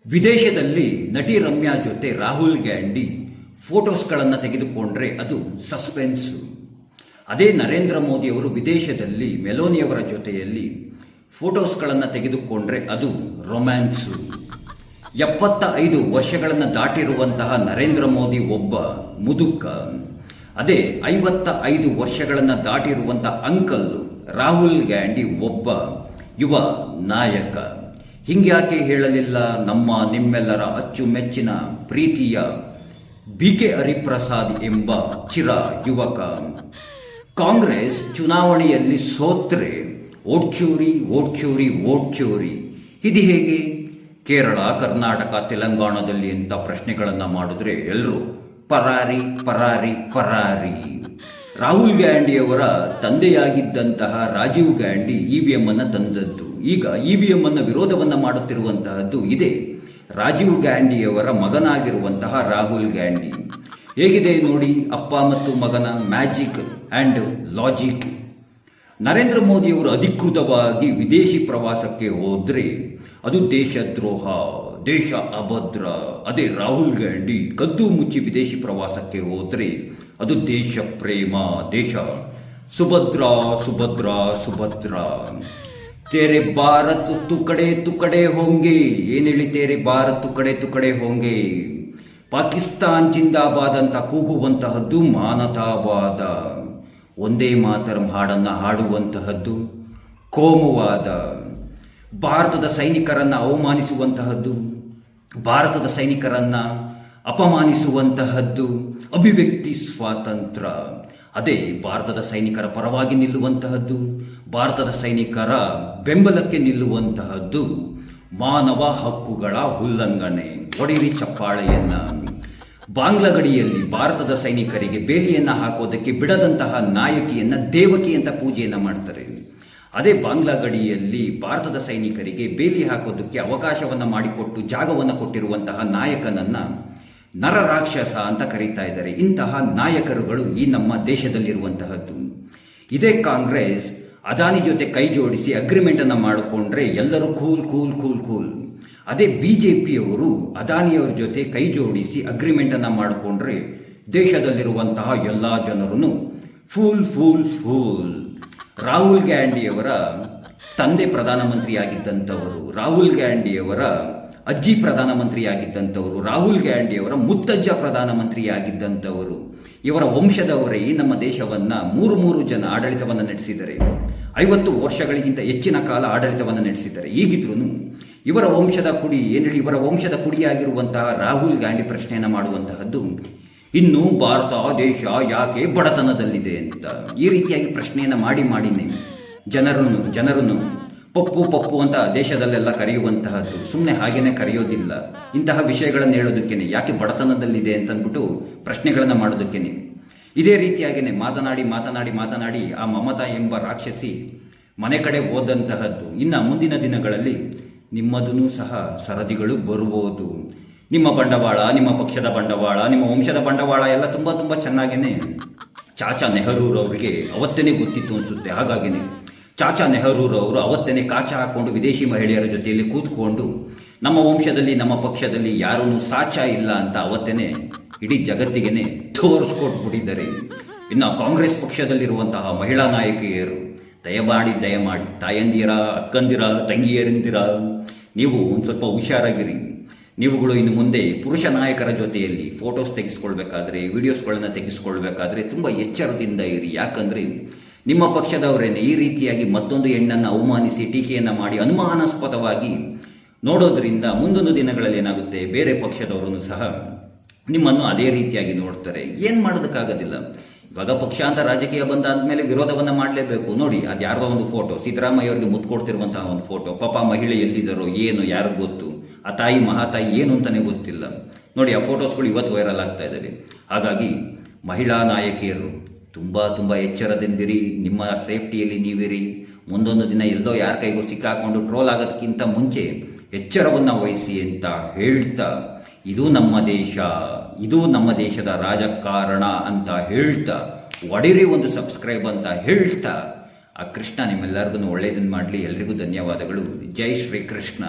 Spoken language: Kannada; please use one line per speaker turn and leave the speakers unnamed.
ವಿದೇಶದಲ್ಲಿ ನಟಿ ರಮ್ಯಾ ಜೊತೆ ರಾಹುಲ್ ಗಾಂಧಿ ಫೋಟೋಸ್ಗಳನ್ನು ತೆಗೆದುಕೊಂಡ್ರೆ ಅದು ಸಸ್ಪೆನ್ಸು. ಅದೇ ನರೇಂದ್ರ ಮೋದಿಯವರು ವಿದೇಶದಲ್ಲಿ ಮೆಲೋನಿಯವರ ಜೊತೆಯಲ್ಲಿ ಫೋಟೋಸ್ಗಳನ್ನು ತೆಗೆದುಕೊಂಡ್ರೆ ಅದು ರೊಮ್ಯಾನ್ಸು. 75 ವರ್ಷಗಳನ್ನು ದಾಟಿರುವಂತಹ ನರೇಂದ್ರ ಮೋದಿ ಒಬ್ಬ ಮುದುಕ. ಅದೇ 55 ವರ್ಷಗಳನ್ನು ದಾಟಿರುವಂತಹ ಅಂಕಲ್ ರಾಹುಲ್ ಗಾಂಧಿ ಒಬ್ಬ ಯುವ ನಾಯಕ. ಹಿಂಗ್ಯಾಕೆ ಹೇಳಲಿಲ್ಲ ನಮ್ಮ ನಿಮ್ಮೆಲ್ಲರ ಅಚ್ಚುಮೆಚ್ಚಿನ ಪ್ರೀತಿಯ BK ಹರಿಪ್ರಸಾದ್ ಎಂಬ ಚಿರ ಯುವಕ. ಕಾಂಗ್ರೆಸ್ ಚುನಾವಣೆಯಲ್ಲಿ ಸೋತ್ರೆ ಓಟ್ಚೂರಿ ಓಟ್ಚೂರಿ ಓಟ್ಚೂರಿ. ಇದು ಹೇಗೆ? ಕೇರಳ, ಕರ್ನಾಟಕ, ತೆಲಂಗಾಣದಲ್ಲಿ ಅಂತ ಪ್ರಶ್ನೆಗಳನ್ನು ಮಾಡಿದ್ರೆ ಎಲ್ಲರೂ ಪರಾರಿ ಪರಾರಿ ಪರಾರಿ. ರಾಹುಲ್ ಗಾಂಧಿಯವರ ತಂದೆಯಾಗಿದ್ದಂತಹ ರಾಜೀವ್ ಗಾಂಧಿ EVM ಅನ್ನು ತಂದದ್ದು. ಈಗ EVM ಅನ್ನು ವಿರೋಧವನ್ನು ಮಾಡುತ್ತಿರುವಂತಹದ್ದು ಇದೇ ರಾಜೀವ್ ಗಾಂಧಿಯವರ ಮಗನಾಗಿರುವಂತಹ ರಾಹುಲ್ ಗಾಂಧಿ. ಹೇಗಿದೆ ನೋಡಿ ಅಪ್ಪ ಮತ್ತು ಮಗನ ಮ್ಯಾಜಿಕ್ ಆ್ಯಂಡ್ ಲಾಜಿಕ್. ನರೇಂದ್ರ ಮೋದಿಯವರು ಅಧಿಕೃತವಾಗಿ ವಿದೇಶಿ ಪ್ರವಾಸಕ್ಕೆ ಹೋದರೆ ಅದು ದೇಶದ್ರೋಹ, ದೇಶ ಅಭದ್ರ. ಅದೇ ರಾಹುಲ್ ಗಾಂಧಿ ಕದ್ದು ಮುಚ್ಚಿ ವಿದೇಶಿ ಪ್ರವಾಸಕ್ಕೆ ಹೋದರೆ ಅದು ದೇಶ ಪ್ರೇಮ, ದೇಶ ಸುಭದ್ರ ಸುಭದ್ರ ಸುಭದ್ರ. ತೇರೆ ಭಾರತ್ ತುಕಡೆ ಹೋಂಗೆ. ಏನು ಹೇಳಿ ತೇರೆ ಭಾರತ್ ತುಕಡೆ ಹೋಂಗೆ. ಪಾಕಿಸ್ತಾನ್ ಜಿಂದಾಬಾದ್ ಅಂತ ಕೂಗುವಂತಹದ್ದು ಮಾನತಾವಾದ. ಒಂದೇ ಮಾತರಂ ಹಾಡನ್ನು ಹಾಡುವಂತಹದ್ದು ಕೋಮುವಾದ. ಭಾರತದ ಸೈನಿಕರನ್ನು ಅವಮಾನಿಸುವಂತಹದ್ದು, ಭಾರತದ ಸೈನಿಕರನ್ನು ಅಪಮಾನಿಸುವಂತಹದ್ದು ಅಭಿವ್ಯಕ್ತಿ ಸ್ವಾತಂತ್ರ್ಯ. ಅದೇ ಭಾರತದ ಸೈನಿಕರ ಪರವಾಗಿ ನಿಲ್ಲುವಂತಹದ್ದು, ಭಾರತದ ಸೈನಿಕರ ಬೆಂಬಲಕ್ಕೆ ನಿಲ್ಲುವಂತಹದ್ದು ಮಾನವ ಹಕ್ಕುಗಳ ಉಲ್ಲಂಘನೆ. ಒಡಿರಿ ಚಪ್ಪಾಳೆಯನ್ನ. ಬಾಂಗ್ಲಾ ಗಡಿಯಲ್ಲಿ ಭಾರತದ ಸೈನಿಕರಿಗೆ ಬೇಲಿಯನ್ನು ಹಾಕೋದಕ್ಕೆ ಬಿಡದಂತಹ ನಾಯಕಿಯನ್ನ ದೇವಕಿ ಅಂತ ಪೂಜೆಯನ್ನು ಮಾಡ್ತಾರೆ. ಅದೇ ಬಾಂಗ್ಲಾ ಗಡಿಯಲ್ಲಿ ಭಾರತದ ಸೈನಿಕರಿಗೆ ಬೇಲಿ ಹಾಕೋದಕ್ಕೆ ಅವಕಾಶವನ್ನು ಮಾಡಿಕೊಟ್ಟು ಜಾಗವನ್ನು ಕೊಟ್ಟಿರುವಂತಹ ನಾಯಕನನ್ನ ನರರಾಕ್ಷಸ ಅಂತ ಕರೀತಾ ಇದ್ದಾರೆ. ಇಂತಹ ನಾಯಕರುಗಳು ಈ ನಮ್ಮ ದೇಶದಲ್ಲಿರುವಂತಹದ್ದು. ಇದೇ ಕಾಂಗ್ರೆಸ್ ಅದಾನಿ ಜೊತೆ ಕೈ ಜೋಡಿಸಿ ಅಗ್ರಿಮೆಂಟನ್ನು ಮಾಡಿಕೊಂಡ್ರೆ ಎಲ್ಲರೂ ಕೂಲ್ ಕೂಲ್ ಕೂಲ್ ಕೂಲ್. ಅದೇ BJPಯವರು ಅದಾನಿಯವರ ಜೊತೆ ಕೈ ಜೋಡಿಸಿ ಅಗ್ರಿಮೆಂಟನ್ನು ಮಾಡಿಕೊಂಡ್ರೆ ದೇಶದಲ್ಲಿರುವಂತಹ ಎಲ್ಲ ಜನರು ಫೂಲ್ ಫೂಲ್ ಫೂಲ್. ರಾಹುಲ್ ಗಾಂಧಿಯವರ ತಂದೆ ಪ್ರಧಾನಮಂತ್ರಿಯಾಗಿದ್ದಂಥವರು, ರಾಹುಲ್ ಗಾಂಧಿಯವರ ಅಜ್ಜಿ ಪ್ರಧಾನಮಂತ್ರಿಯಾಗಿದ್ದಂಥವರು, ರಾಹುಲ್ ಗಾಂಧಿಯವರ ಮುತ್ತಜ್ಜ ಪ್ರಧಾನಮಂತ್ರಿಯಾಗಿದ್ದಂಥವರು. ಇವರ ವಂಶದವರೇ ಈ ನಮ್ಮ ದೇಶವನ್ನು ಮೂರು ಜನ ಆಡಳಿತವನ್ನು ನಡೆಸಿದ್ದಾರೆ. 50 ವರ್ಷಗಳಿಗಿಂತ ಹೆಚ್ಚಿನ ಕಾಲ ಆಡಳಿತವನ್ನು ನಡೆಸಿದ್ದಾರೆ. ಈಗಿದ್ರೂ ಇವರ ವಂಶದ ಕುಡಿ ಇವರ ವಂಶದ ಕುಡಿಯಾಗಿರುವಂತಹ ರಾಹುಲ್ ಗಾಂಧಿ ಪ್ರಶ್ನೆಯನ್ನು ಮಾಡುವಂತಹದ್ದು ಇನ್ನು ಭಾರತ ದೇಶ ಯಾಕೆ ಬಡತನದಲ್ಲಿದೆ ಅಂತ. ಈ ರೀತಿಯಾಗಿ ಪ್ರಶ್ನೆಯನ್ನು ಮಾಡಿನೇ ಜನರನ್ನು ಪಪ್ಪು ಅಂತ ದೇಶದಲ್ಲೆಲ್ಲ ಕರೆಯುವಂತಹದ್ದು. ಸುಮ್ಮನೆ ಹಾಗೇನೆ ಕರೆಯೋದಿಲ್ಲ. ಇಂತಹ ವಿಷಯಗಳನ್ನು ಹೇಳೋದಕ್ಕೇನೆ, ಯಾಕೆ ಬಡತನದಲ್ಲಿದೆ ಅಂತಂದ್ಬಿಟ್ಟು ಪ್ರಶ್ನೆಗಳನ್ನು ಮಾಡೋದಕ್ಕೇನೆ. ಇದೇ ರೀತಿಯಾಗಿಯೇ ಮಾತನಾಡಿ ಆ ಮಮತಾ ಎಂಬ ರಾಕ್ಷಸಿ ಮನೆ ಕಡೆ ಹೋದಂತಹದ್ದು. ಇನ್ನು ಮುಂದಿನ ದಿನಗಳಲ್ಲಿ ನಿಮ್ಮದೂ ಸಹ ಸರದಿಗಳು ಬರುವುದು. ನಿಮ್ಮ ಬಂಡವಾಳ, ನಿಮ್ಮ ಪಕ್ಷದ ಬಂಡವಾಳ, ನಿಮ್ಮ ವಂಶದ ಬಂಡವಾಳ ಎಲ್ಲ ತುಂಬ ಚೆನ್ನಾಗೇನೆ ಚಾಚಾ ನೆಹರೂರವರಿಗೆ ಅವತ್ತೇನೆ ಗೊತ್ತಿತ್ತು ಅನಿಸುತ್ತೆ. ಹಾಗಾಗಿನೇ ಚಾಚಾ ನೆಹರೂರವರು ಅವತ್ತೇನೆ ಕಾಚ ಹಾಕ್ಕೊಂಡು ವಿದೇಶಿ ಮಹಿಳೆಯರ ಜೊತೆಯಲ್ಲಿ ಕೂತ್ಕೊಂಡು ನಮ್ಮ ವಂಶದಲ್ಲಿ ನಮ್ಮ ಪಕ್ಷದಲ್ಲಿ ಯಾರೂ ಸಾಚ ಇಲ್ಲ ಅಂತ ಅವತ್ತೇನೆ ಇಡೀ ಜಗತ್ತಿಗೆನೆ ತೋರಿಸ್ಕೊಟ್ಬಿಟ್ಟಿದ್ದಾರೆ. ಇನ್ನು ಕಾಂಗ್ರೆಸ್ ಪಕ್ಷದಲ್ಲಿರುವಂತಹ ಮಹಿಳಾ ನಾಯಕಿಯರು ದಯಮಾಡಿ ತಾಯಂದಿರ, ಅಕ್ಕಂದಿರ, ತಂಗಿಯರಿಂದಿರ, ನೀವು ಒಂದು ಸ್ವಲ್ಪ ಹುಷಾರಾಗಿರಿ. ನೀವುಗಳು ಇನ್ನು ಮುಂದೆ ಪುರುಷ ನಾಯಕರ ಜೊತೆಯಲ್ಲಿ ಫೋಟೋಸ್ ತೆಗೆಸ್ಕೊಳ್ಬೇಕಾದ್ರೆ, ವಿಡಿಯೋಸ್ಗಳನ್ನು ತೆಗೆಸ್ಕೊಳ್ಬೇಕಾದ್ರೆ ತುಂಬ ಎಚ್ಚರದಿಂದ ಇರಿ. ಯಾಕಂದರೆ ನಿಮ್ಮ ಪಕ್ಷದವರೇನೆ ಈ ರೀತಿಯಾಗಿ ಮತ್ತೊಂದು ಹೆಣ್ಣನ್ನು ಅವಮಾನಿಸಿ ಟೀಕೆಯನ್ನು ಮಾಡಿ ಅನುಮಾನಾಸ್ಪದವಾಗಿ ನೋಡೋದ್ರಿಂದ ಮುಂದೊಂದು ದಿನಗಳಲ್ಲಿ ಏನಾಗುತ್ತೆ, ಬೇರೆ ಪಕ್ಷದವರನ್ನು ಸಹ ನಿಮ್ಮನ್ನು ಅದೇ ರೀತಿಯಾಗಿ ನೋಡ್ತಾರೆ. ಏನು ಮಾಡೋದಕ್ಕಾಗೋದಿಲ್ಲ. ಇವಾಗ ಪಕ್ಷ ಅಂತ ರಾಜಕೀಯ ಬಂದಾದ್ಮೇಲೆ ವಿರೋಧವನ್ನು ಮಾಡಲೇಬೇಕು. ನೋಡಿ, ಅದು ಯಾರೋ ಒಂದು ಫೋಟೋ, ಸಿದ್ದರಾಮಯ್ಯ ಅವರಿಗೆ ಮುತ್ತು ಕೊಡ್ತಿರುವಂತಹ ಒಂದು ಫೋಟೋ. ಪಾಪ ಮಹಿಳೆ ಎಲ್ಲಿದ್ದಾರೋ ಏನು, ಯಾರಿಗೂ ಗೊತ್ತು. ಆ ತಾಯಿ ಮಹಾತಾಯಿ ಏನು ಅಂತಾನೆ ಗೊತ್ತಿಲ್ಲ. ನೋಡಿ, ಆ ಫೋಟೋಸ್ಗಳು ಇವತ್ತು ವೈರಲ್ ಆಗ್ತಾ ಇದ್ದಾವೆ. ಹಾಗಾಗಿ ಮಹಿಳಾ ನಾಯಕಿಯರು ತುಂಬ ಎಚ್ಚರದಿಂದಿರಿ. ನಿಮ್ಮ ಸೇಫ್ಟಿಯಲ್ಲಿ ನೀವಿರಿ. ಮುಂದೊಂದು ದಿನ ಎಲ್ಲೋ ಯಾರ ಕೈಗೂ ಸಿಕ್ಕಾಕೊಂಡು ಟ್ರೋಲ್ ಆಗೋದಕ್ಕಿಂತ ಮುಂಚೆ ಎಚ್ಚರವನ್ನು ವಹಿಸಿ ಅಂತ ಹೇಳ್ತಾ, ಇದು ನಮ್ಮ ದೇಶ, ಇದು ನಮ್ಮ ದೇಶದ ರಾಜಕಾರಣ ಅಂತ ಹೇಳ್ತಾ, ಒಡಿರಿ ಒಂದು ಸಬ್ಸ್ಕ್ರೈಬ್ ಅಂತ ಹೇಳ್ತಾ, ಆ ಕೃಷ್ಣ ನಿಮ್ಮೆಲ್ಲರಿಗೂ ಒಳ್ಳೆಯದನ್ನು ಮಾಡಲಿ. ಎಲ್ರಿಗೂ ಧನ್ಯವಾದಗಳು. ಜೈ ಶ್ರೀ ಕೃಷ್ಣ.